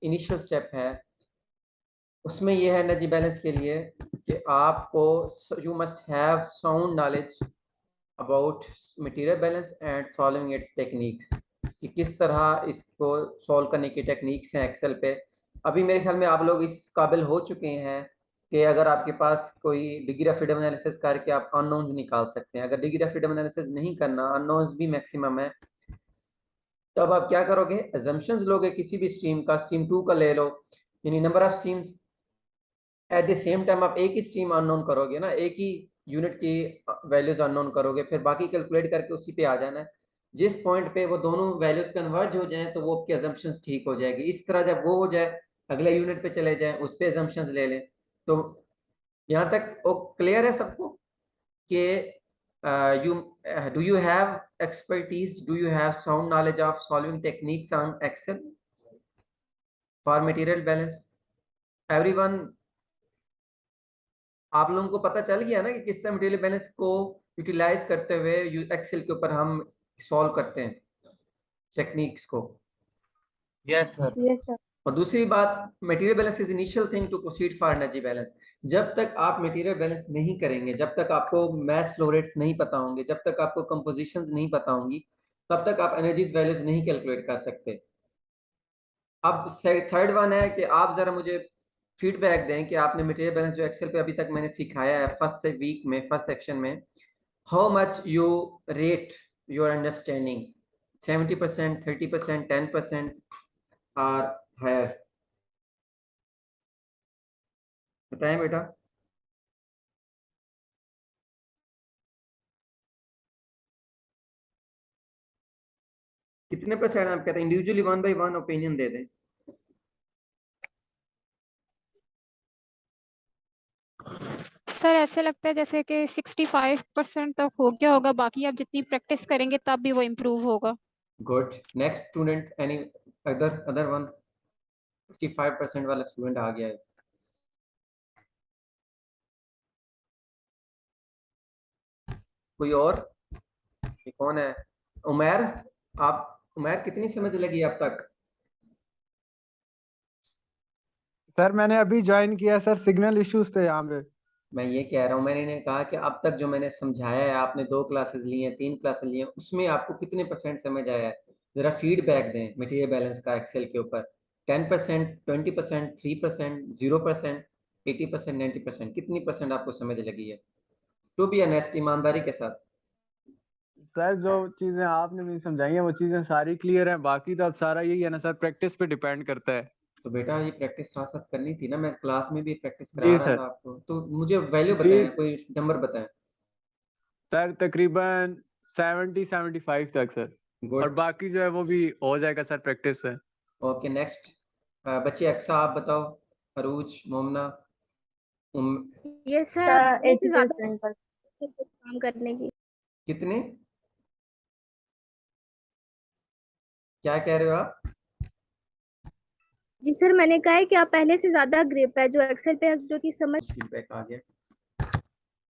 Initial step है उसमें ये है एनर्जी बैलेंस के लिए कि आपको you must have sound knowledge about material balance and solving it's techniques, कि किस तरह इसको सॉल्व करने की टेक्निक्स हैं एक्सेल पे। अभी मेरे ख्याल में आप लोग इस काबिल हो चुके हैं कि अगर आपके पास कोई डिग्री ऑफ फ्रीडम एनालिसिस करके आप अननोन्स निकाल सकते हैं। अगर डिग्री ऑफ फ्रीडम एनालिसिस नहीं करना, अननोन्स भी मैक्सिमम है, तो अब आप क्या करोगे, अजम्पशंस लोगे किसी भी स्ट्रीम का, स्ट्रीम 2 का ले लो, यानी number of streams, at the same time आप एक ही स्ट्रीम अननोन करोगे ना, एक ही यूनिट की वैल्यूज अननोन करोगे, फिर बाकी कैलकुलेट करके उसी पे आ जाना है। जिस पॉइंट पे वो दोनों वैल्यूज कन्वर्ज हो जाएं तो वो आपके अजम्पशंस ठीक हो जाएगी। इस तरह जब वो हो जाए, अगले यूनिट पे चले जाएं, उस पे अजम्पशंस ले लें। तो यहाँ तक वो क्लियर है सबको कि you do you have expertise, do you have sound knowledge of solving techniques on excel for material balance? Everyone, आप लोगों को पता चल गया ना कि किस तरह मटेरियल बैलेंस को यूटिलाइज करते हुए एक्सेल के ऊपर हम सॉल्व करते हैं टेक्निक्स को। Yes sir. Yes sir. और दूसरी बात, material balance is initial thing to proceed for energy balance. जब तक आप मटेरियल बैलेंस नहीं करेंगे, जब तक आपको मैस फ्लो रेट्स नहीं पता होंगे, जब तक आपको कंपोजिशंस नहीं पता होंगी, तब तक आप एनर्जीज वैल्यूज नहीं कैलकुलेट कर सकते। अब थर्ड वन है कि आप जरा मुझे फीडबैक दें कि आपने मटेरियल बैलेंस जो एक्सेल पे अभी तक मैंने सिखाया है फर्स्ट से वीक में, फर्स्ट सेक्शन में, how much you rate your understanding, 70%, 30%, 10% और हायर? बताएं बेटा। कितने परसेंट आप कहते हैं? इंडिविजुअली 1 by 1 ओपिनियन दे दें। सर ऐसे लगता है जैसे कि 65% तक हो गया होगा, बाकी आप जितनी प्रैक्टिस करेंगे तब भी वो इम्प्रूव होगा। Good. Next student, any other one? 65% वाला स्टूडेंट आ गया है। कोई और? ये कौन है? उमैर, आप उमैर कितनी समझ लगी अब तक? सर मैंने अभी ज्वाइन किया सर, सिग्नल इश्यूज थे यहाँ पे। मैं ये कह रहा हूँ, मैंने कहा कि अब तक जो मैंने समझाया है, आपने 2 क्लासेस ली हैं, 3 क्लासेस ली हैं, उसमें आपको कितने परसेंट समझ आया है? जरा फीडबैक दें मटेरियल बैलेंस का एक्सेल के ऊपर। 10%, 20%, 3%, 0%, 80%, 90%, कितनी परसेंट आपको समझ लगी है? टू बी ऑनेस्ट, ईमानदारी के साथ। सर जो चीजें आपने मुझे समझाई हैं वो चीजें सारी क्लियर हैं, बाकी तो अब सारा यही है ना सर, प्रैक्टिस पे डिपेंड करता है। तो बेटा ये प्रैक्टिस साथ साथ करनी थी ना, मैं क्लास में भी प्रैक्टिस करा जी रहा सर। था आपको। तो मुझे वैल्यू जी बताएं, कोई नंबर बताएं। सर तकरीबन 70-75 तक सर, और गुड। बाकी जो है वो भी हो जाएगा सर प्रैक्टिस से। ओके, नेक्स्ट बच्चे। अक्सा आप बताओ, अरूज, मोमना, ये सर आप पहले से ज्यादा 80% काम करने की। कितने? क्या कह रहे हो आप? जी सर, मैंने कहा है कि आप पहले से ज्यादा ग्रिप है जो एक्सेल पे जो चीज समझ। फीडबैक आ गया।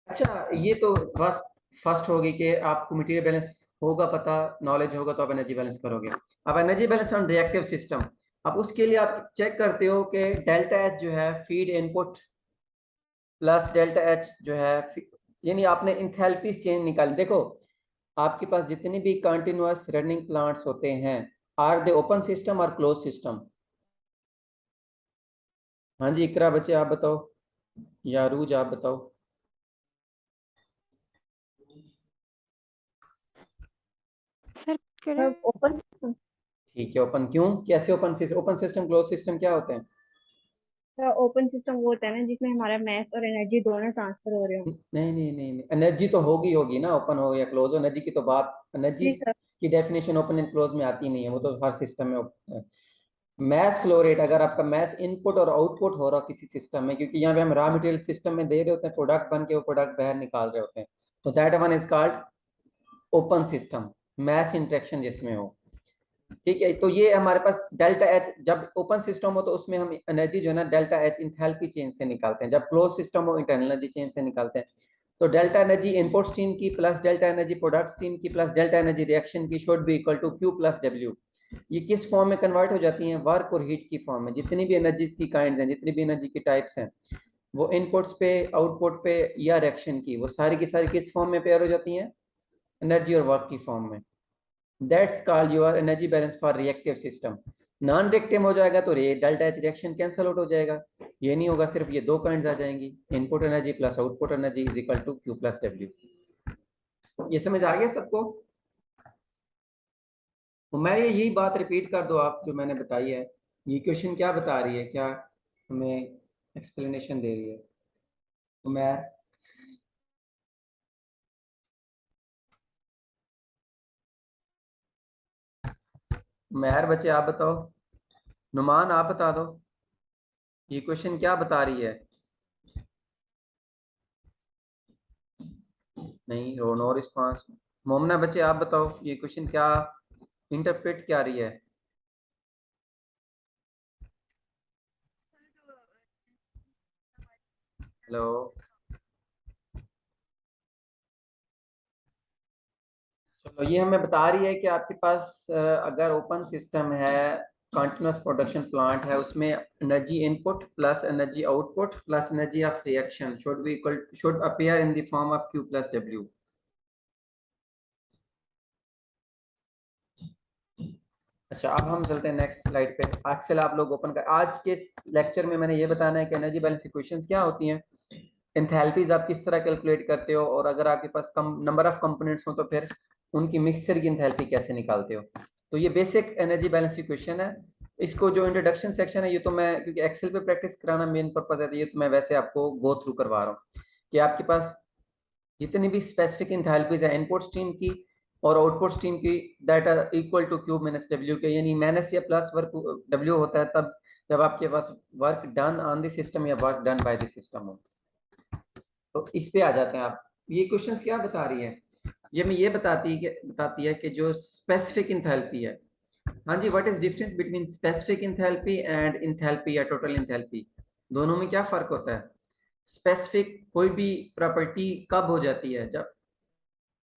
अच्छा, ये तो फर्स्ट होगी कि आपको मटेरियल बैलेंस होगा पता, नॉलेज होगा तो आप एनर्जी बैलेंस करोगे। अब energy balance on reactive system, अब उसके लिए आप चेक करते हो कि डेल्टा एच जो है feed input plus delta H जो है, यानी आपने इंथैल्पी चेंज निकाली। देखो, आपके पास जितने भी कंटिन्यूअस रनिंग प्लांट्स होते हैं, आर दे ओपन सिस्टम और क्लोज सिस्टम? हाँ जी, इकरा बच्चे आप बताओ, या रूज आप बताओ। सर ओपन ठीक है, ओपन क्यों, कैसे open system? Open system, close system क्या होते हैं? ओपन सिस्टम वो होता है ना जिसमें हमारा मैथ और एनर्जी दोनों ट्रांसफर हो रहे हो। नहीं नहीं नहीं नहीं, एनर्जी तो होगी ना, ओपन हो या क्लोज हो, एनर्जी की तो बात, एनर्जी जी सर। की डेफिनेशन ओपन एंड क्लोज में आती नहीं है, वो तो हर सिस्टम में होता है। मैस फ्लो रेट, अगर आपका मैस इनपुट और आउटपुट हो रहा किसी सिस्टम में, क्योंकि यहाँ पे हम रॉ मटेरियल सिस्टम में दे रहे होते हैं, प्रोडक्ट बन के वो प्रोडक्ट बाहर निकाल रहे होते हैं, तो that one is called open system, mass interaction जिसमें हो। ठीक है, तो ये हमारे पास डेल्टा एच, जब ओपन सिस्टम हो तो उसमें हम एनर्जी जो है ना डेल्टा एच इंथैल्पी चेंज से निकालते हैं, जब क्लोज सिस्टम हो इंटरनल एनर्जी चेंज से निकालते हैं। तो डेल्टा एनर्जी इनपुट स्ट्रीम की plus delta energy product stream की प्लस डेल्टा एनर्जी रिएक्शन की should be equal to Q plus W। ये किस फॉर्म में कन्वर्ट हो जाती हैं? वर्क और हीट की फॉर्म में। जितनी भी एनर्जीज की काइंड हैं, जितनी भी एनर्जी की टाइप्स हैं, वो इनपुट्स पे, आउटपुट पे या रिएक्शन की, वो सारी की सारी किस फॉर्म में पेयर हो जाती हैं? एनर्जी और वर्क की फॉर्म में। That's called your energy balance for reactive system. Non reactive हो जाएगा तो delta H reaction cancel out हो जाएगा, ये नहीं होगा, सिर्फ ये दो काइंड्स आ जाएंगी, input energy plus output energy is equal to Q plus W। ये समझ आ गया सबको? तो मैं यही बात रिपीट कर दो आप जो मैंने बताई है। ये क्वेश्चन क्या बता रही है, क्या हमें एक्सप्लेनेशन दे रही है? तो मैं यार बच्चे आप बताओ, नुमान आप बता दो, ये क्वेश्चन क्या बता रही है? नहीं, नो रिस्पांस। मोमना बच्चे आप बताओ, ये क्वेश्चन क्या इंटरप्रेट क्या रही है? हेलो, चलो ये हमें बता रही है कि आपके पास अगर ओपन सिस्टम है, कंटिन्यूअस प्रोडक्शन प्लांट है, उसमें energy input plus energy output plus energy of reaction should appear in the form of Q plus W। अच्छा, अब हम चलते हैं नेक्स्ट स्लाइड पे। एक्सेल आप लोग ओपन कर। आज के लेक्चर में मैंने ये बताना है कि एनर्जी बैलेंस इक्वेशंस क्या होती हैं, एंथैल्पीज आप किस तरह कैलकुलेट करते हो, और अगर आपके पास कम नंबर ऑफ कंपोनेंट्स हो तो फिर उनकी मिक्सचर की एंथैल्पी कैसे निकालते हो। तो ये बेसिक एनर्जी बैलेंस इक्वेशन है। इसको जो इंट्रोडक्शन सेक्शन है, ये तो मैं क्योंकि एक्सेल पे प्रैक्टिस कराना मेन पर्पज है, तो ये तो मैं वैसे आपको गो थ्रू करवा रहा हूँ कि आपके पास जितनी भी स्पेसिफिक एंथैल्पीज है इनपुट स्ट्रीम की और आउटपुट स्ट्रीम की, that are equal to Q minus W के, यानी माइनस या प्लस वर्क W होता है तब जब आपके पास work done on the system या work done by the system हो। तो इस पे आ जाते हैं आप। ये क्वेश्चंस क्या बता रही है? ये मैं ये बताती है कि जो स्पेसिफिक इंथैल्पी है। हाँ जी, what is difference between specific enthalpy and enthalpy या टोटल इंथैल्पी? दोनों में क्या फर्क होता है? स्पेसिफिक कोई भी प्रॉपर्टी कब हो जाती है? जब,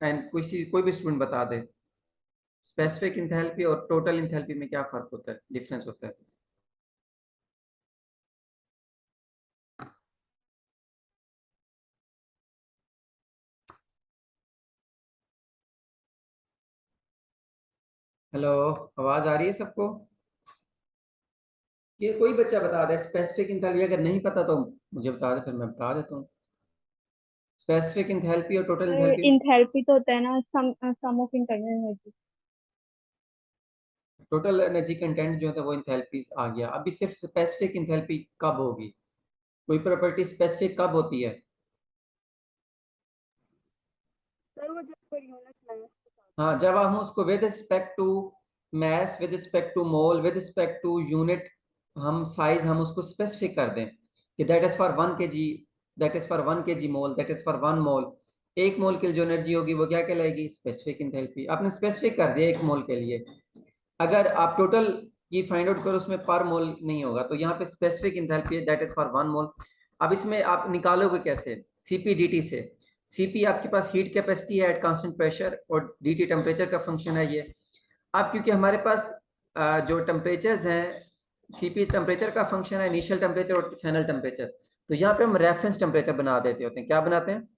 एंड कोई भी स्टूडेंट बता दे स्पेसिफिक इंथैल्पी और टोटल इंथैल्पी में क्या फर्क होता है, डिफरेंस होता है? हेलो, आवाज आ रही है सबको? ये कोई बच्चा बता दे स्पेसिफिक इंथैल्पी, अगर नहीं पता तो मुझे बता दे, फिर मैं बता देता हूँ। स्पेसिफिक इंथैल्पी और टोटल इंथैल्पी। इंथैल्पी तो होता है ना sum of internal energy. Total energy content जो है वो इंथैल्पीज आ गया। अभी सिर्फ स्पेसिफिक इंथैल्पी कब होगी? कोई प्रॉपर्टी स्पेसिफिक कब होती है? सर वो जब पर यूनिट मास हाँ, जब हम उसको with respect to mass, with respect to mole, with respect to unit, हम साइज हम उसको स्पेसिफिक कर दें कि that is for 1 kg, that is for 1 kg mole, that is for 1 mole. 1 mole की जो एनर्जी होगी वो क्या कहलाएगी? Specific enthalpy. आपने स्पेसिफिक कर दिया 1 मोल के लिए। अगर आप टोटल की फाइंड आउट करो उसमें पर मोल नहीं होगा, तो यहाँ पे स्पेसिफिक इंथैल्पी है, दैट इज फॉर 1 मोल। अब इसमें आप निकालोगे कैसे? सीपी डीटी से। सीपी आपके पास हीट कैपेसिटी है एट कांस्टेंट प्रेशर और डीटी टेम्परेचर का फंक्शन है। ये अब क्योंकि हमारे पास जो टेम्परेचर्स हैं, सीपी टेम्परेचर का फंक्शन है, इनिशियल टेम्परेचर और फाइनल टेम्परेचर, तो यहाँ पे हम रेफरेंस टेम्परेचर बना देते होते हैं। क्या बनाते हैं?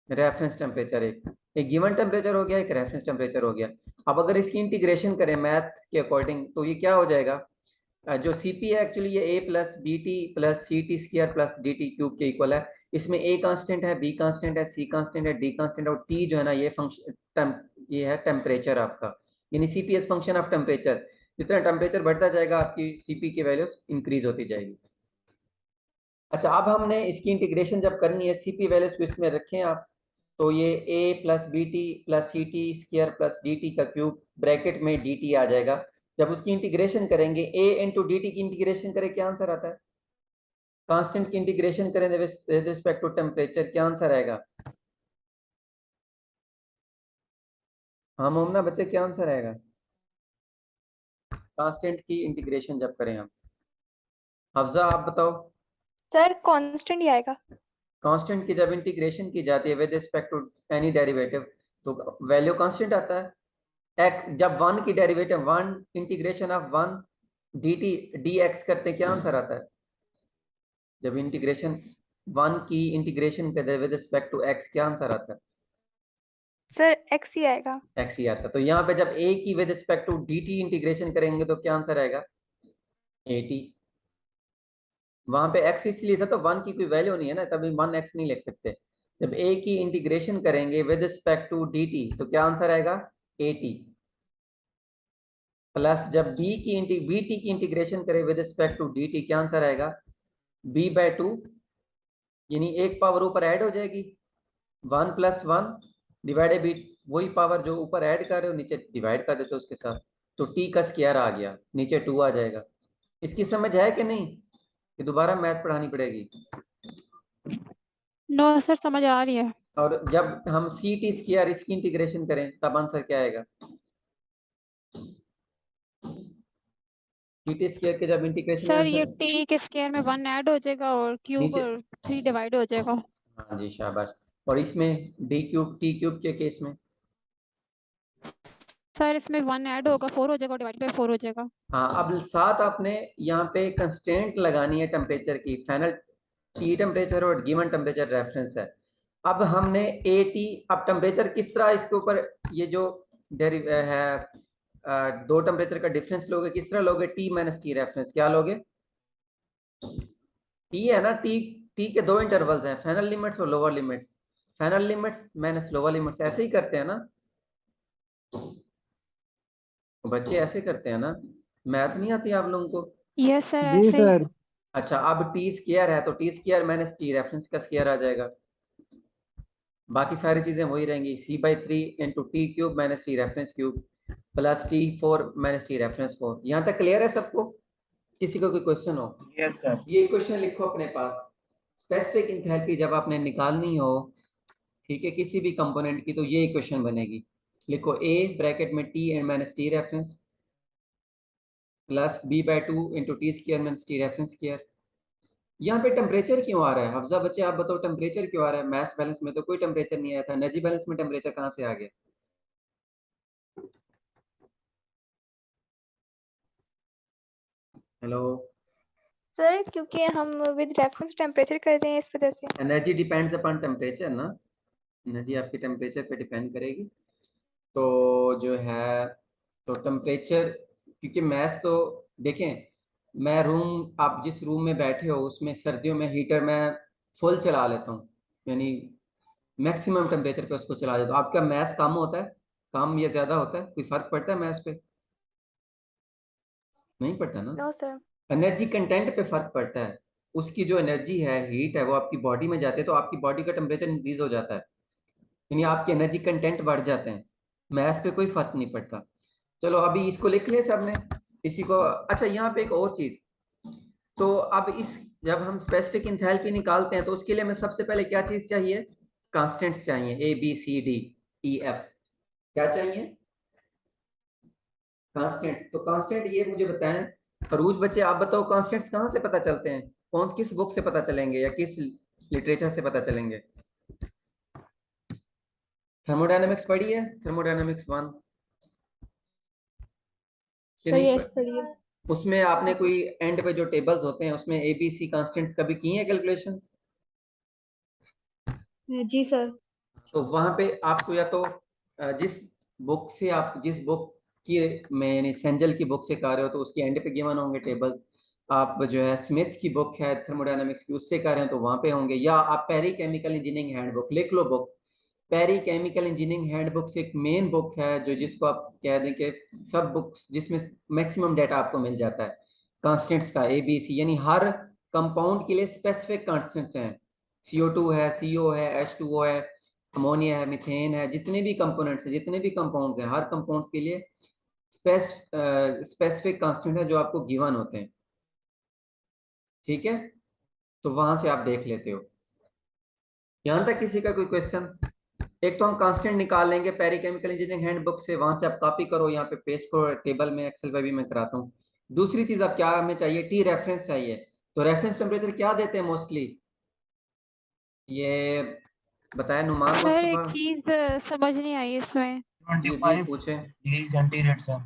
Reference temperature. एक गिवन टेम्परेचर हो गया, एक रेफरेंस टेम्परेचर हो गया। अब अगर इसकी इंटीग्रेशन करें मैथ के अकॉर्डिंग तो ये क्या हो जाएगा? जो सीपी है एक्चुअली ये A plus B T plus C T square plus D T cube के इक्वल है। इसमें A कांस्टेंट है, B कांस्टेंट है, C कांस्टेंट है, D कांस्टेंट है, और T जो है ना ये फंक्शन ये है टेम्परेचर आपका, यानी CP is function of temperature. जितना टेम्परेचर बढ़ता जाएगा आपकी सीपी की वैल्यूज इंक्रीज होती जाएगी। अच्छा, अब हमने इसकी इंटीग्रेशन जब करनी है, सीपी वैल्यूज को इसमें रखें आप, तो ये A plus B T plus C T square plus D T का क्यूब ब्रैकेट में डी टी आ जाएगा। जब उसकी इंटीग्रेशन करेंगे, A इंटू डी टी की इंटीग्रेशन करें, क्या आंसर आता है? कांस्टेंट की इंटीग्रेशन करें विद रिस्पेक्ट टू टेम्परेचर, क्या आंसर आएगा? हाँ मोमना बच्चे, क्या आंसर आएगा कांस्टेंट की इंटीग्रेशन जब करें हम? हफ्जा आप बताओ। सर कांस्टेंट ही आएगा। कांस्टेंट की जब इंटीग्रेशन की जाती है with respect to any derivative तो वैल्यू कांस्टेंट आता है। एक्स जब 1 की derivative 1 integration of 1 dt dx करते क्या आंसर आता है? जब इंटीग्रेशन 1 की इंटीग्रेशन करते विद रिस्पेक्ट टू x क्या आंसर आता है? सर x ही आएगा। x ही आता है। तो यहाँ पे जब a की with respect to dt integration करेंगे तो क्या आंसर आएगा? 80। वहां पे x इसलिए था तो 1 की कोई वैल्यू नहीं है ना, तभी 1x नहीं लिख सकते। जब a की इंटीग्रेशन करेंगे विद रिस्पेक्ट टू dt तो क्या आंसर आएगा? 80 प्लस जब bt की इंटीग्रेशन करें विद रिस्पेक्ट टू dt क्या आंसर आएगा? b/2, यानी एक पावर ऊपर ऐड हो जाएगी 1 + 1 डिवाइडेड b, वही पावर जो ऊपर ऐड कर रहे हो नीचे डिवाइड कर देते हो उसके साथ, तो t का स्क्वायर आ गया, नीचे 2 आ जाएगा। इसकी समझ है कि नहीं कि दोबारा मैथ पढ़ानी पड़ेगी? नो सर, समझ आ रही है। और जब हम ct स्क्वायर इसकी इंटीग्रेशन करें तब आंसर क्या आएगा? ct स्क्वायर के जब इंटीग्रेशन सर ये t के स्क्वायर में 1 ऐड हो जाएगा और क्यूब नीचे- और 3 डिवाइड हो जाएगा। हाँ जी शाबाश। और इसमें d³ t³ के केस में सर इसमें 1 ऐड होगा, 4 हो जाएगा, डिवाइड बाय 4 हो जाएगा। हाँ, अब साथ आपने यहाँ पे कंस्टेंट लगानी है टेम्परेचर की, फाइनल टी टेम्परेचर और गिवन टेम्परेचर रेफरेंस है। अब हमने AT, अब टेम्परेचर किस तरह इसके ऊपर ये जो दो टेम्परेचर का डिफरेंस लोगे किस तरह लोगे? T - T रेफरेंस क्या लोगे? T है ना, T के दो इंटरवल्स हैं, फाइनल लिमिट्स और lower limits, final limits minus lower limits, ऐसे ही करते हैं ना बच्चे, ऐसे करते हैं ना, मैथ नहीं आती आप लोगों को? यस सर, जी ऐसे ही। सर। अच्छा, अब टी स्क्वायर है तो T square minus T reference का स्क्वायर आ जाएगा, बाकी सारी चीजें वही रहेंगी। c/3 into t³ minus T reference cube plus t4 minus T reference 4। यहाँ तक क्लियर है सबको? किसी को कोई क्वेश्चन हो? Yes sir. ये क्वेश्चन लिखो अपने पास, स्पेसिफिक इंथैल्पी जब आपने निकालनी हो, ठीक है, किसी भी कंपोनेंट की, तो ये इक्वेशन बनेगी। लिखो a ब्रैकेट में t and minus T reference plus b/2 into T square minus T reference square. यहाँ पे टेम्परेचर क्यों आ रहा है? हफ्जा बच्चे आप बताओ टेम्परेचर क्यों आ रहा है? मैथ्स बैलेंस में तो कोई टेम्परेचर नहीं आया था, एनर्जी बैलेंस में टेम्परेचर कहाँ से आ गया? हेलो, सर क्योंकि हम विद रेफरेंस टेम्परेचर कर रहे हैं इस वजह से। एनर्जी डिपेंड्स अपॉन टेम्परेचर ना, एनर्जी आपकी टेम्परेचर पे डिपेंड करेगी। तो जो है, तो टेम्परेचर, क्योंकि मैथ्स तो देखें, मैं रूम, आप जिस रूम में बैठे हो उसमें सर्दियों में हीटर मैं फुल चला लेता हूँ, यानी मैक्सिमम टेम्परेचर पे उसको चला देता हूँ। आपका मैथ्स कम होता है, कम या ज्यादा होता है? कोई फर्क पड़ता है मैथ्स पे? नहीं पड़ता ना। No sir. एनर्जी कंटेंट पे फर्क पड़ता है, उसकी जो एनर्जी है, हीट है, वो आपकी बॉडी में जाते हैं तो आपकी बॉडी का टेम्परेचर इंक्रीज हो जाता है, यानी आपके एनर्जी कंटेंट बढ़ जाते हैं। मैथ्स पे कोई फर्क नहीं पड़ता। चलो अभी इसको लिख लिया सबने, इसी को। अच्छा, यहाँ पे एक और चीज, तो अब इस जब हम स्पेसिफिक इंथैल्पी निकालते हैं तो उसके लिए हमें सबसे पहले क्या चीज चाहिए? कांस्टेंट्स चाहिए, ABCDEF, क्या चाहिए? कांस्टेंट्स। तो कांस्टेंट ये मुझे बताएं, फरूज बच्चे आप बताओ, कांस्टेंट्स कहाँ से पता चलते हैं? कौन किस बुक से पता चलेंगे या किस लिटरेचर से पता चलेंगे? थर्मोडायनेमिक्स पढ़ी है, थर्मोडायनेमिक्स 1 कि सर नहीं? यस करिए। उसमें आपने कोई एंड पे जो टेबल्स होते हैं उसमें ABC कांस्टेंट्स कभी की हैं कैलकुलेशंस? जी सर। तो वहां पे आपको या तो जिस बुक से आप जिस बुक की में यानी सेंजल की बुक से कर रहे हो तो उसके एंड पे गिवन होंगे टेबल्स। आप जो है स्मिथ की बुक है थर्मोडायनामिक्स की, उससे कर रहे हैं तो वहां पे होंगे, या आप पेरी केमिकल इंजीनियरिंग हैंडबुक लिख लो। Book Perry chemical engineering handbook से एक मेन बुक है जो जिसको आप कह दें कि सब बुक्स जिसमें मैक्सिमम डाटा आपको मिल जाता है कांस्टेंट्स का, ABC, यानी हर कंपाउंड के लिए स्पेसिफिक कांस्टेंट्स हैं। CO2 है, CO है, H2O है, अमोनिया है, मीथेन है, जितने भी कंपोनेंट्स हैं, जितने भी कंपाउंड्स हैं, हर कंपाउंड्स के लिए स्पेसिफिक कांस्टेंट है जो आपको गिवन होते हैं, ठीक है? तो वहां से आप देख लेते हो। यहां तक किसी का कोई क्वेश्चन? एक तो हम कांस्टेंट निकाल लेंगे पेरी केमिकल इंजीनियरिंग हैंडबुक से, वहां से आप कॉपी करो, यहाँ पे पेस्ट करो टेबल में, एक्सेल पे भी मैं कराता हूँ। दूसरी चीज अब क्या हमें चाहिए? टी रेफरेंस चाहिए। तो रेफरेंस टेम्परेचर क्या देते हैं मोस्टली? ये बताया नुमान सर एक मुस्तफा। चीज समझ नहीं आई इसमें। जी 25 पूछे। Degree centigrade sir.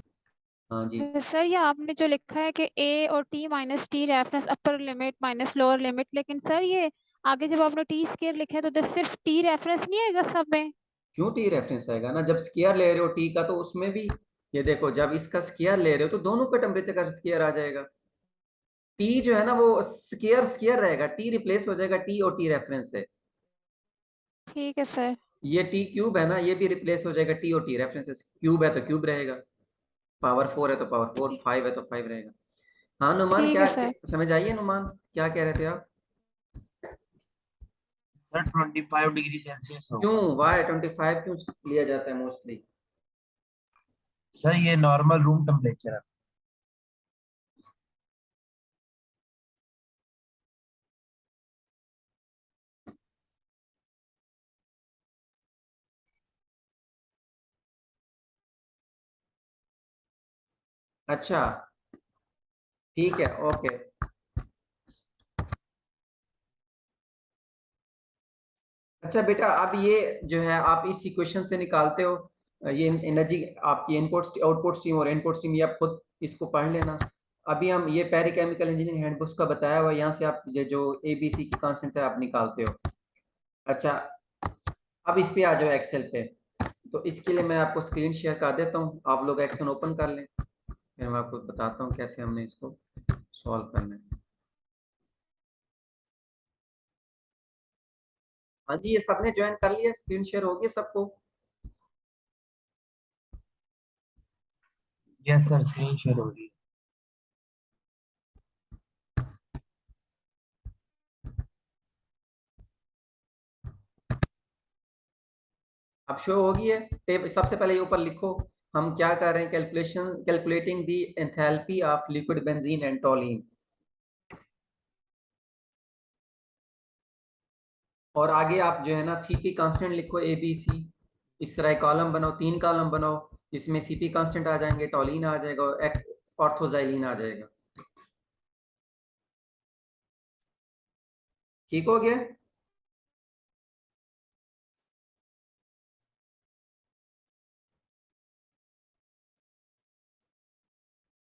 हाँ जी, सर ये आपने जो लिखा है कि ए और T minus T reference upper limit minus lower limit, लेकिन सर ये आगे जब आपने टी स्केयर लिखा है तो सिर्फ टी रेफरेंस नहीं आएगा सब में? क्यों टी रेफरेंस आएगा ना, जब स्केयर ले रहे हो टी का तो उसमें भी, ये देखो जब इसका स्केयर ले रहे हो तो दोनों का टेम्परेचर का स्केयर आ जाएगा। टी जो है ना वो स्केयर स्केयर रहेगा, टी रिप्लेस हो जाएगा टी और टी रेफरेंस से। ठीक है सर। ये टी क्यूब है ना, ये भी रिप्लेस हो जाएगा टी और टी रेफरेंस से। क्यूब है तो क्यूब रहेगा, पावर 4 है तो पावर 4, ठीक 5 है तो 5 रहेगा। हाँ नुमान, ठीक क्या है सर। समझ आइए नुमान, क्या कह रहे थे आप? सर 25 डिग्री सेल्सियस क्यों, होगा। वाई 25 क्यों लिया जाता है मोस्टली? सर ये नॉर्मल रूम टेम्परेचर है। अच्छा ठीक है, ओके। अच्छा बेटा, अब ये जो है आप इस इक्वेशन से निकालते हो, ये एनर्जी आपकी इनपुट आउटपुट स्ट्रीम और इनपुट स्ट्रीम, ये आप खुद इसको पढ़ लेना। अभी हम ये पेरिकेमिकल इंजीनियरिंग हैंडबुक्स का बताया हुआ, यहाँ से आप ये जो ए बी सी की कॉन्स्टेंट है आप निकालते हो। अच्छा, अब इस पे आ जाओ एक्सेल पे। तो इसके लिए मैं आपको स्क्रीन शेयर कर देता हूँ, आप लोग एक्सेल ओपन कर लें, फिर मैं आपको बताता हूँ कैसे हमने इसको सॉल्व करना है। हाँ जी, ये सबने ज्वाइन कर लिया, स्क्रीन शेयर हो गया सबको? यस सर, स्क्रीन शेयर हो रही है। अब शो होगी है सबसे पहले ये ऊपर लिखो, हम क्या कर रहे हैं, calculation calculating the enthalpy of liquid benzene and टोलीन। और आगे आप जो है ना सीपी कांस्टेंट लिखो, ए बी सी, इस तरह कॉलम बनाओ, 3 कॉलम बनाओ, जिसमें सीपी कांस्टेंट आ जाएंगे, टोलीन आ जाएगा और ऑर्थोजाइलिन आ जाएगा। ठीक हो गया?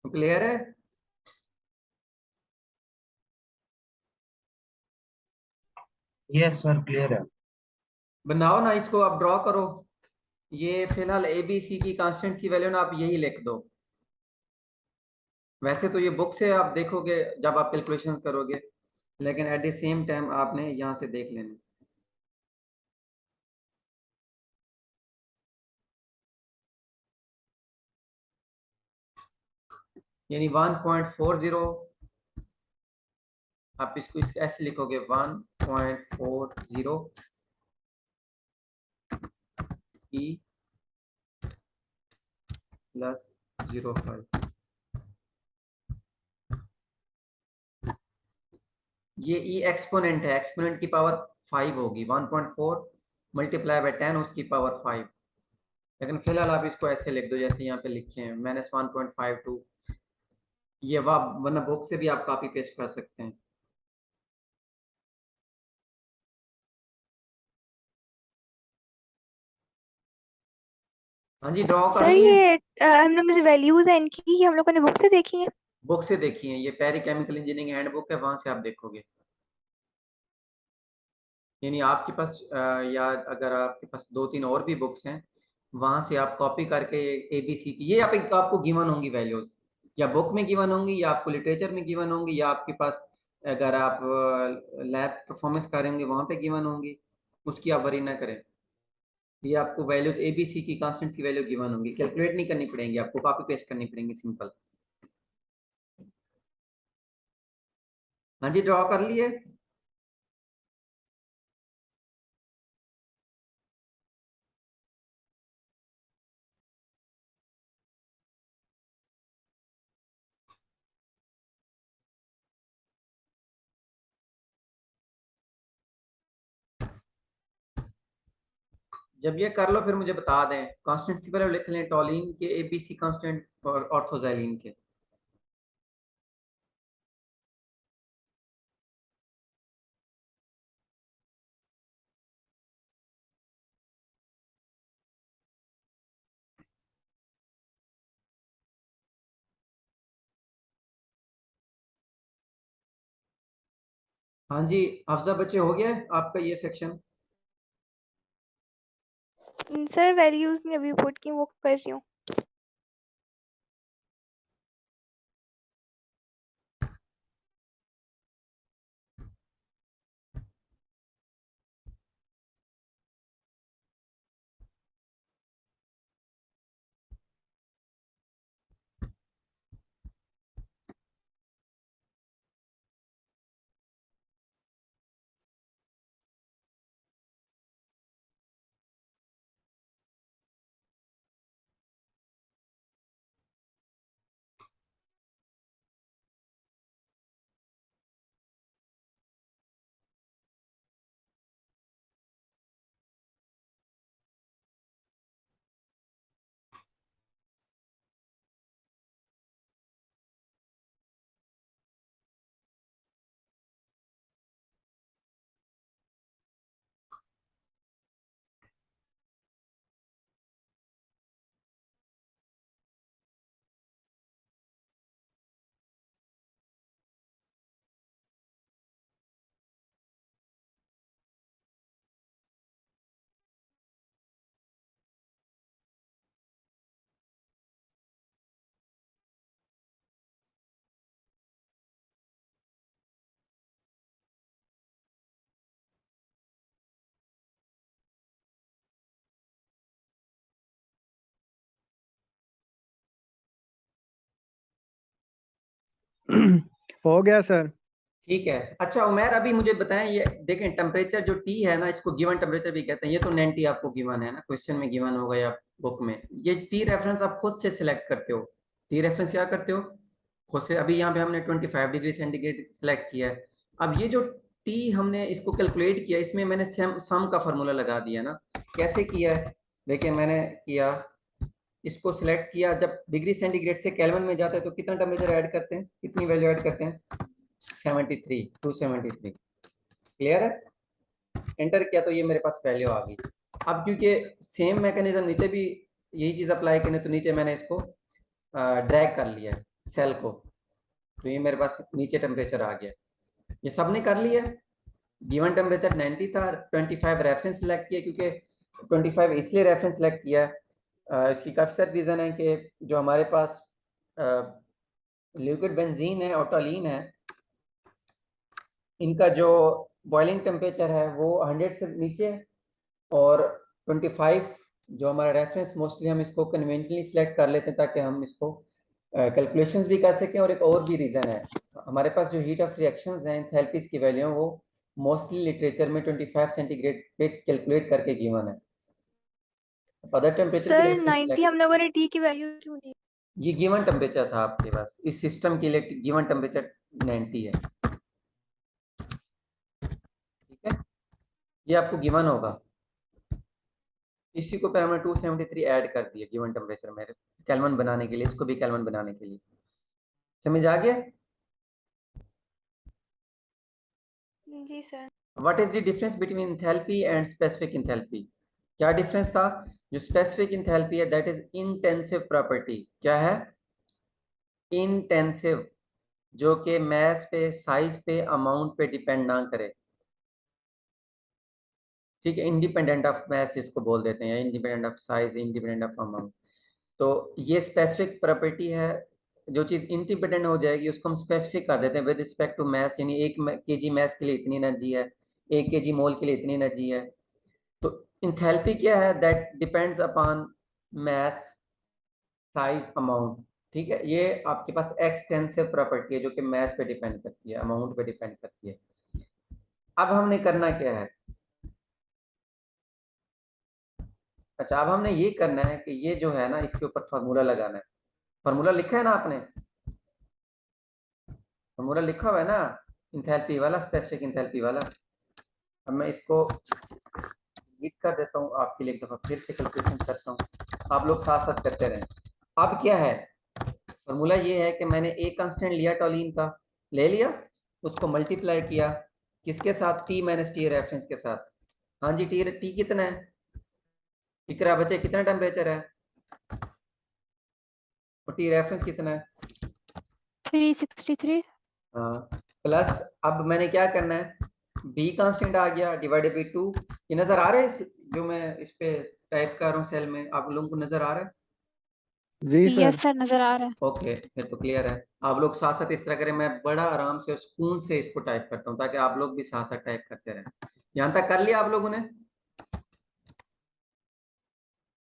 क्लियर है? यस सर, क्लियर है। बनाओ ना इसको, आप ड्रॉ करो। ये फिलहाल ए बी सी की कांस्टेंट की वैल्यू ना आप यही लिख दो। वैसे तो ये बुक से आप देखोगे जब आप कैलकुलेशन करोगे, लेकिन एट द सेम टाइम आपने यहाँ से देख लेना। यानी 1.40, आप इसको ऐसे लिखोगे 1.40 ई प्लस 0.5। ये ई एक्सपोनेंट है, एक्सपोनेंट की पावर 5 होगी, 1.4 मल्टीप्लाई बाय 10 उसकी पावर 5। लेकिन फिलहाल आप इसको ऐसे लिख दो जैसे यहाँ पे लिखे हैं -1.52। ये वरना बुक से भी आप कॉपी पेस्ट कर सकते हैं। हाँ जी, ड्रॉ कर सर लिए? ये हम लोग जो वैल्यूज है इनकी ये हम लोगों ने बुक से देखी है। बुक से देखिए, ये पेरिकेमिकल इंजीनियरिंग हैंडबुक है, वहां से आप देखोगे। यानी आपके पास या अगर आपके पास 2-3 और भी बुक्स हैं, वहां से आप कॉपी करके ए बी सी की, ये आपको गिवन होंगी वैल्यूज, या बुक में गिवन होंगी, या आपको लिटरेचर में गिवन होंगी, या आपके पास अगर आप लैब परफॉर्मेंस करेंगे वहां पे गिवन होंगी। उसकी आप वरी ना करें, ये आपको वैल्यूज ए बी सी की कांस्टेंट्स की वैल्यू गिवन होंगी, कैलकुलेट नहीं करनी पड़ेंगी, आपको कॉपी पेस्ट करनी पड़ेंगी सिंपल। हाँ जी, ड्रॉ कर लिए? जब ये कर लो फिर मुझे बता दें, कांस्टेंट की वैल्यू लिख लें, टोलीन के, ए बी सी कांस्टेंट और ऑर्थोजाइलिन के। हाँ जी अफजा बच्चे, हो गया है आपका ये सेक्शन? सर वैल्यूज ने अभी पुट की, वो कर रही हूँ। हो गया सर। ठीक है। अच्छा उमैर, अभी मुझे बताएं, ये देखें टेम्परेचर जो टी है ना, इसको गिवन टेम्परेचर भी कहते हैं। ये तो 90 आपको गिवन है ना, क्वेश्चन में गिवन होगा या बुक में। ये टी रेफरेंस आप खुद से सिलेक्ट करते हो। टी रेफरेंस क्या करते हो खुद से। अभी यहाँ पे हमने 25 डिग्री सेंटीग्रेड सिलेक्ट किया है। अब ये जो टी हमने इसको कैलकुलेट किया, इसमें मैंने सम का फॉर्मूला लगा दिया ना। कैसे किया है देखिए, मैंने किया, इसको सिलेक्ट किया। जब डिग्री सेंटीग्रेड से केल्विन में जाते हैं तो कितना टेम्परेचर ऐड करते हैं, कितनी वैल्यू ऐड करते हैं? 73, 273। क्लियर है? एंटर किया तो ये मेरे पास वैल्यू आ गई। अब क्योंकि सेम मैकेनिज्म नीचे भी यही चीज अप्लाई करने, तो नीचे मैंने इसको ड्रैग कर लिया सेल को, तो ये मेरे पास नीचे टेम्परेचर आ गया। ये सब ने कर लिया। गिवन टेम्परेचर 90 था, 25 रेफरेंस सिलेक्ट किया, क्योंकि 25 इसलिए रेफरेंस सिलेक्ट किया इसकी काफी सारे रीजन है कि जो हमारे पास लिक्विड बेंजीन है और टॉलीन है, इनका जो बॉइलिंग टेम्परेचर है वो 100 से नीचे है, और 25 जो हमारा रेफरेंस, मोस्टली हम इसको कन्वेंशनली सिलेक्ट कर लेते हैं ताकि हम इसको कैलकुलेशंस भी कर सकें। और एक और भी रीज़न है, हमारे पास जो हीट ऑफ रिएक्शंस हैं, एंथैल्पीज की वैल्यू वो मोस्टली लिटरेचर में 25 सेंटीग्रेड पे कैलकुलेट करके गिवन है। अदर टेम्परेचर की सर रेफरेंस 90 हम लोगों ने टी की वैल्यू क्यों ली? ये गिवन टेम्परेचर था आपके पास, इस सिस्टम के लिए गिवन टेम्परेचर 90 है। ठीक है, ये आपको गिवन होगा। इसी को फिर हमने 273 ऐड कर दिया गिवन टेम्परेचर में, केल्विन बनाने के लिए, इसको भी केल्विन बनाने के लिए। समझ आ गया? जी sir. What is the difference between enthalpy and specific enthalpy? क्या डिफरेंस था? जो स्पेसिफिक एंथैल्पी है दैट इज इंटेंसिव प्रॉपर्टी। क्या है? इंटेंसिव, जो कि मैस पे, साइज पे, अमाउंट पे डिपेंड ना करे। ठीक है, इंडिपेंडेंट ऑफ मैस इसको बोल देते हैं, independent of size, independent of amount. तो ये स्पेसिफिक प्रॉपर्टी है। जो चीज इंडिपेंडेंट हो जाएगी उसको हम स्पेसिफिक कर देते हैं विद रिस्पेक्ट टू मैस, यानी 1 kg मैस के लिए इतनी एनर्जी है, 1 kg मोल के लिए इतनी एनर्जी है। तो इंथैल्पी क्या है? That depends upon mass, size, amount. ठीक है, ये आपके पास एक्सटेंसिव प्रॉपर्टी है जो कि मैस पे डिपेंड करती है, अमाउंट पे डिपेंड करती है। अब हमने करना क्या है? अच्छा, अब हमने ये करना है कि ये जो है ना, इसके ऊपर फार्मूला लगाना है। फार्मूला लिखा है ना आपने? फार्मूला लिखा हुआ है ना, इंथैल्पी वाला, स्पेसिफिक इंथैल्पी वाला। अब मैं इसको लिख कर देता हूँ आपके लिए, एक दफा फिर से कैलकुलेशन करता हूँ, आप लोग साथ साथ करते रहें। अब क्या है फार्मूला? ये है कि मैंने एक कांस्टेंट लिया, टॉलीन का ले लिया, उसको मल्टीप्लाई किया किसके साथ? टी माइनस टी रेफरेंस के साथ। हाँ जी, टी टी कितना है? इकरा बचे, कितना टेम्परेचर है? और टी रेफरेंस कितना है? 363। हाँ, प्लस अब मैंने क्या करना है? बी कांस्टेंट आ गया डिवाइडेड बाई 2। ये नजर आ रहा है जो मैं इस पे टाइप कर रहा हूँ सेल में, आप लोगों को नजर आ रहा है? जी सर। यस सर, नजर आ रहा है। ओके, फिर तो क्लियर है। आप लोग साथ साथ इस तरह करें, मैं बड़ा आराम से सुकून से इसको टाइप करता हूँ ताकि आप लोग भी साथ साथ टाइप करते रहें। यहाँ तक कर लिया आप लोगों ने?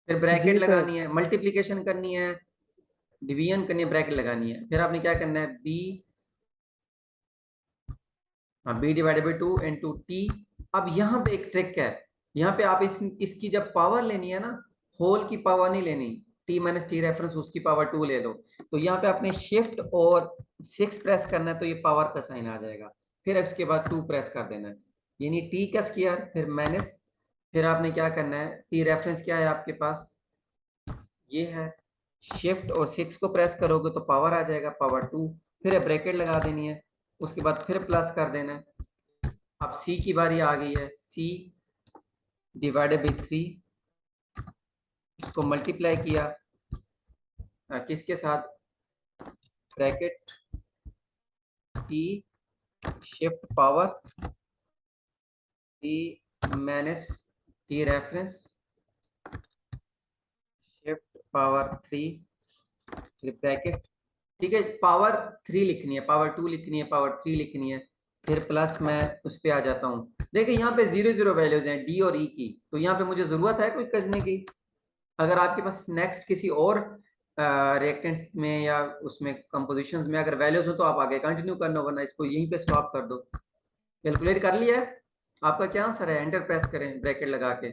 फिर ब्रैकेट जी सर। लगानी है, मल्टीप्लिकेशन करनी है, डिवीजन करनी है, ब्रैकेट लगानी है। फिर आपने क्या करना है, बी, हाँ, B divided by 2 into T. अब यहाँ पे एक ट्रिक है, यहाँ पे आप इसकी जब पावर लेनी है ना, होल की पावर नहीं लेनी, टी माइनस टी रेफरेंस उसकी पावर 2 ले लो। तो यहाँ पे आपने शिफ्ट और 6 प्रेस करना है तो ये पावर का साइन आ जाएगा। फिर इसके बाद 2 प्रेस कर देना है, यानी टी का स्क्वायर फिर माइनस, फिर आपने क्या करना है, टी रेफरेंस क्या है आपके पास, ये है, शिफ्ट और 6 को प्रेस करोगे तो पावर आ जाएगा, पावर 2। फिर ब्रैकेट लगा देनी है, उसके बाद फिर प्लस कर देना है। अब सी की बारी आ गई है, सी डिवाइडेड बाई 3, इसको मल्टीप्लाई किया किसके साथ, bracket T shift power T minus T reference shift power 3 bracket, ठीक है। पावर 3 लिखनी है, पावर 2 लिखनी है, पावर 3 लिखनी है, फिर प्लस मैं उस पे आ जाता हूँ। देखिए यहाँ पे 0 0 वैल्यूज हैं डी और ई की, तो यहाँ पे मुझे जरूरत है कोई करने की। अगर आपके पास नेक्स्ट किसी और रिएक्टेंट्स में या उसमें कंपोजिशंस में अगर वैल्यूज हो तो आप आगे कंटिन्यू करना, वरना इसको यहीं पे स्टॉप कर दो। कैलकुलेट कर लिया है आपका? क्या आंसर है? एंटर प्रेस करें ब्रैकेट लगा के।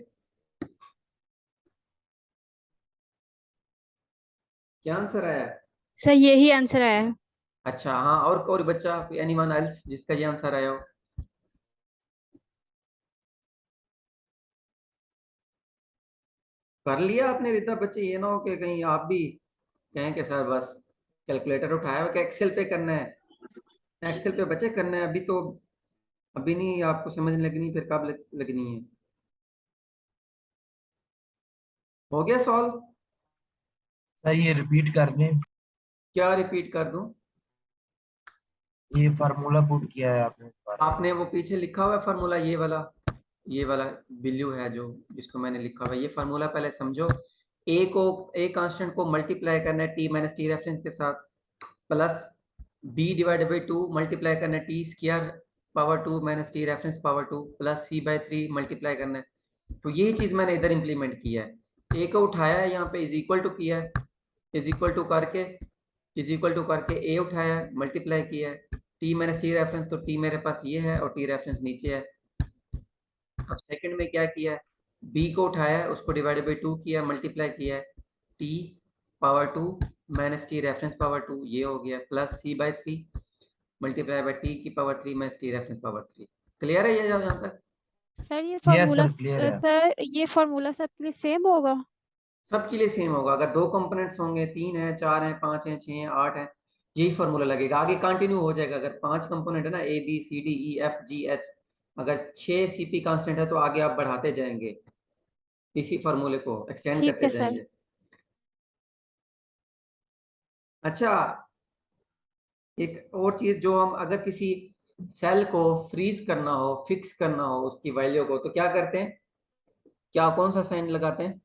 क्या आंसर आया? सर यही आंसर आया है। अच्छा, हाँ, और कोई बच्चा, एनीवन एल्स जिसका ये आंसर आया हो? कर लिया आपने रिता बच्चे? ये ना हो कि कहीं आप भी कहें कि सर बस कैलकुलेटर उठाया हुआ कि एक्सेल पे करना है। एक्सेल पे बच्चे करना है, अभी तो अभी नहीं आपको समझ लगनी, फिर कब लगनी है। हो गया सॉल्व? सर ये रिपीट कर दें, क्या रिपीट कर दूं? ये फार्मूला पुट किया है आपने दोबारा। आपने वो पीछे लिखा हुआ है फार्मूला, ये वाला बिल्यू है जो जिसको मैंने लिखा हुआ है, ये फार्मूला पहले समझो। ए कांस्टेंट को मल्टीप्लाई करना है टी माइनस टी रेफरेंस के साथ, plus B divided by 2 multiply करना है T square power 2 minus T reference power 2 plus C by 3 multiply करना है। तो यही चीज मैंने इधर इंप्लीमेंट किया है। ए को उठाया है, यहाँ पे इज इक्वल टू किया है, इज इक्वल टू करके ए उठाया है, मल्टीप्लाई किया है टी माइनस टी रेफरेंस, तो टी मेरे पास ये है और टी रेफरेंस नीचे है। अब सेकंड में क्या किया है, बी को उठाया है, उसको डिवाइडेड बाई 2 किया, मल्टीप्लाई किया है T power 2 minus T reference power 2, ये हो गया, plus C by 3 multiply by T की power 3 minus T reference power 3। Clear है ये यहाँ तक? सर ये यस फार्मूला, सर क्लियर है। सर ये फार्मूला सबके लिए सेम होगा? सबके लिए सेम होगा। अगर 2 कंपोनेंट्स होंगे, 3 है, 4 है, 5 है, 6 है, 8 है, यही फार्मूला लगेगा। आगे कंटिन्यू हो जाएगा। अगर 5 कंपोनेंट है ना, A B C D E F G H, अगर 6 सीपी कांस्टेंट है तो आगे आप बढ़ाते जाएंगे, इसी फार्मूले को एक्सटेंड ठीक करते है सर। जाएंगे। अच्छा, एक और चीज, जो हम अगर किसी सेल को फ्रीज करना हो, फिक्स करना हो उसकी वैल्यू को, तो क्या करते हैं? क्या कौन सा साइन लगाते हैं?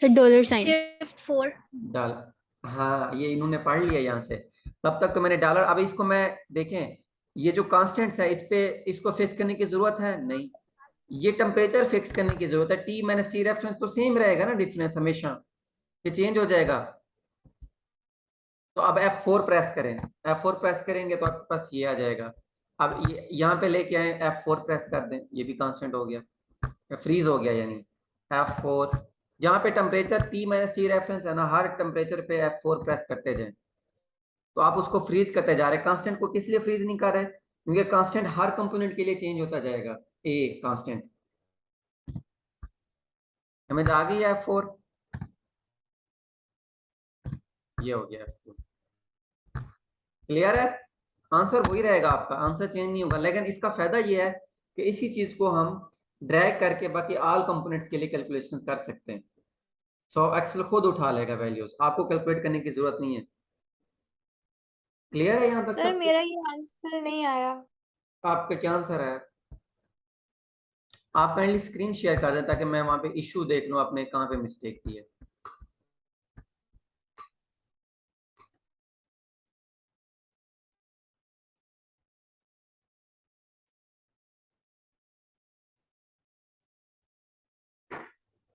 Sir dollar sign. Shift 4। Dollar. हाँ, ये इन्होंने पढ़ लिया यहाँ से। तब तक तो मैंने डॉलर, अब इसको मैं देखें, ये जो कांस्टेंट्स है इस पे इसको फिक्स करने की जरूरत है नहीं, ये टेम्परेचर फिक्स करने की जरूरत है। टी माइनस टी रेफरेंस तो सेम रहेगा ना, डिफरेंस हमेशा, ये चेंज हो जाएगा। तो अब F4 प्रेस करें, F4 प्रेस करेंगे तो आपके पास ये आ जाएगा। अब ये यहाँ पे लेके आए, F4 प्रेस कर दें, ये भी कांस्टेंट हो गया, फ्रीज हो गया, यानी F4। यहाँ पे temperature T minus T reference है ना, हर टेम्परेचर पे F4 प्रेस करते जाएं, तो आप उसको फ्रीज करते जा रहे हैं। कांस्टेंट को किस लिए फ्रीज नहीं कर रहे? क्योंकि कांस्टेंट हर कंपोनेंट के लिए चेंज होता जाएगा। ए कांस्टेंट समझ आ गई है? F4 ये हो गया, F4 क्लियर है? आंसर वही रहेगा आपका, आंसर चेंज नहीं होगा। लेकिन इसका फायदा ये है कि इसी चीज को हम ड्रैग करके बाकी ऑल कंपोनेंट्स के लिए कैलकुलेशंस कर सकते हैं। सो एक्सेल खुद उठा लेगा वैल्यूज, आपको कैलकुलेट करने की जरूरत नहीं है। क्लियर है यहाँ तक सर सब? मेरा ये आंसर नहीं आया। आपका क्या आंसर है? आप काइंडली स्क्रीन शेयर कर दें ताकि मैं वहां पे इशू देख लूं आपने कहाँ पे मिस्टेक की है।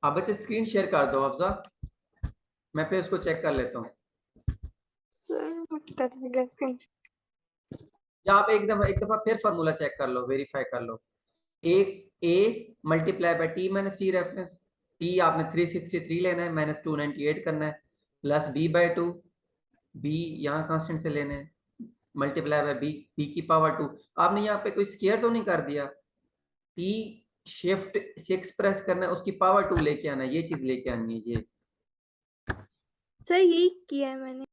आप बच्चे स्क्रीन शेयर कर दो अफजा, मैं फिर उसको चेक कर लेता हूँ। सर मुझे डर लग रहा है screen- या आप एक दफा फिर फार्मूला चेक कर लो, वेरीफाई कर लो। A multiply by T minus T reference, T आपने 363 लेना है, माइनस 298 करना है, प्लस बी बाय 2, बी यहाँ कांस्टेंट से लेने हैं, मल्टीप्लाई बाय बी, बी की पावर 2। आपने यहाँ पे कोई स्केयर तो नहीं कर दिया? टी शिफ्ट 6 प्रेस करना है, उसकी पावर 2 लेके आना है, ये चीज लेके आनी है। ये सर यही किया है मैंने।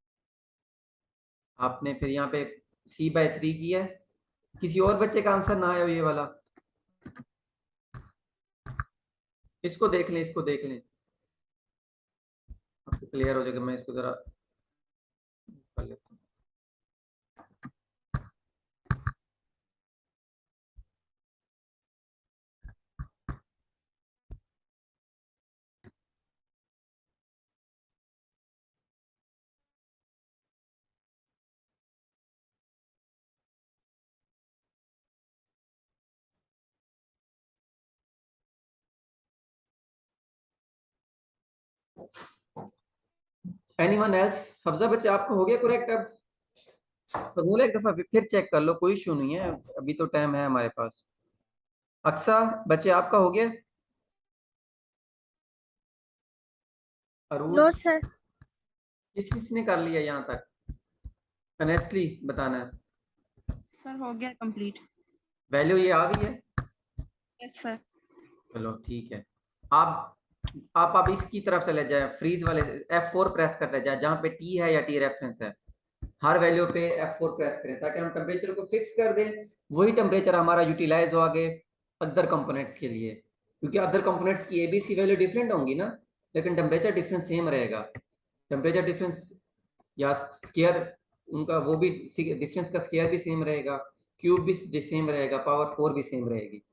आपने फिर यहाँ पे सी बाय 3 किया है। किसी और बच्चे का आंसर ना आया हो ये वाला? इसको देख लें, इसको देख लें, आपको क्लियर हो जाएगा। मैं इसको जरा कर लेता हूँ। Anyone else? हफ्जा बच्चे आपको हो गया करेक्ट? अब फॉर्मूला एक दफा फिर चेक कर लो, कोई इशू नहीं है, अभी तो टाइम है हमारे पास। अक्सा बच्चे आपका हो गया? नो अरूज सर। किसने कर लिया यहाँ तक? ऑनेस्टली बताना है। सर हो गया कंप्लीट। वैल्यू ये आ गई है? Yes sir. चलो ठीक है। आप इसकी तरफ चले जाए, फ्रीज वाले F4 प्रेस करते जाए, जहाँ पे टी है या टी रेफरेंस है, हर वैल्यू पे F4 प्रेस करें ताकि हम टेम्परेचर को फिक्स कर दें। वही टेम्परेचर हमारा यूटिलाइज हो आगे अदर कंपोनेंट्स के लिए, क्योंकि अदर कंपोनेंट्स की ABC वैल्यू डिफरेंट होंगी ना, लेकिन टेम्परेचर डिफरेंस सेम रहेगा। टेम्परेचर डिफरेंस या स्केयर उनका वो भी डिफरेंस का स्केयर भी सेम रहेगा, क्यूब भी सेम रहेगा, पावर 4 भी सेम रहेगी।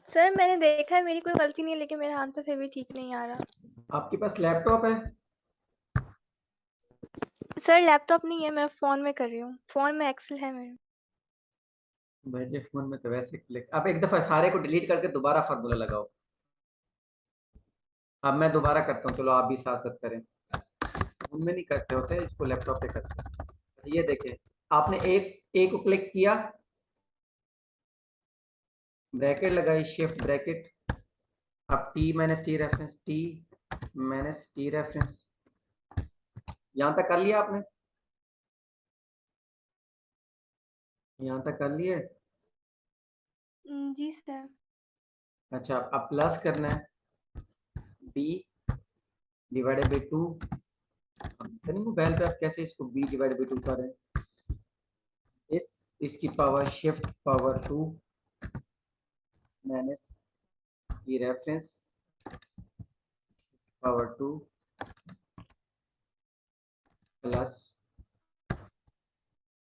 सर मैंने देखा है, मेरी कोई गलती नहीं है, लेकिन मेरा आंसर फिर भी ठीक नहीं आ रहा। आपके पास लैपटॉप है? सर लैपटॉप नहीं है, मैं फोन में कर रही हूँ, फोन में एक्सेल है मेरे। वैसे फोन में तो वैसे क्लिक, आप एक दफा सारे को डिलीट करके दोबारा फार्मूला लगाओ। अब मैं दोबारा करता हूँ, चलो आप भी साथ साथ करें। फोन में नहीं करते होते, इसको लैपटॉप पे करते हैं। ये देखें, आपने एक को क्लिक किया, ब्रैकेट लगाई, शिफ्ट ब्रैकेट, अब T minus T reference, T minus T reference, यहां तक कर लिया आपने? यहां तक कर लिया? जी सर। अच्छा, अब प्लस करना है, बी डिवाइडेड बाई 2। मोबाइल पे आप कैसे इसको बी डिवाइडेड बाई 2 करें? इसकी पावर शिफ्ट पावर 2 माइनस ये reference power 2 plus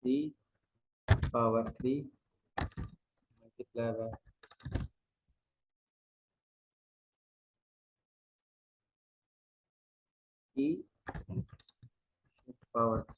D power 3 multiply by E power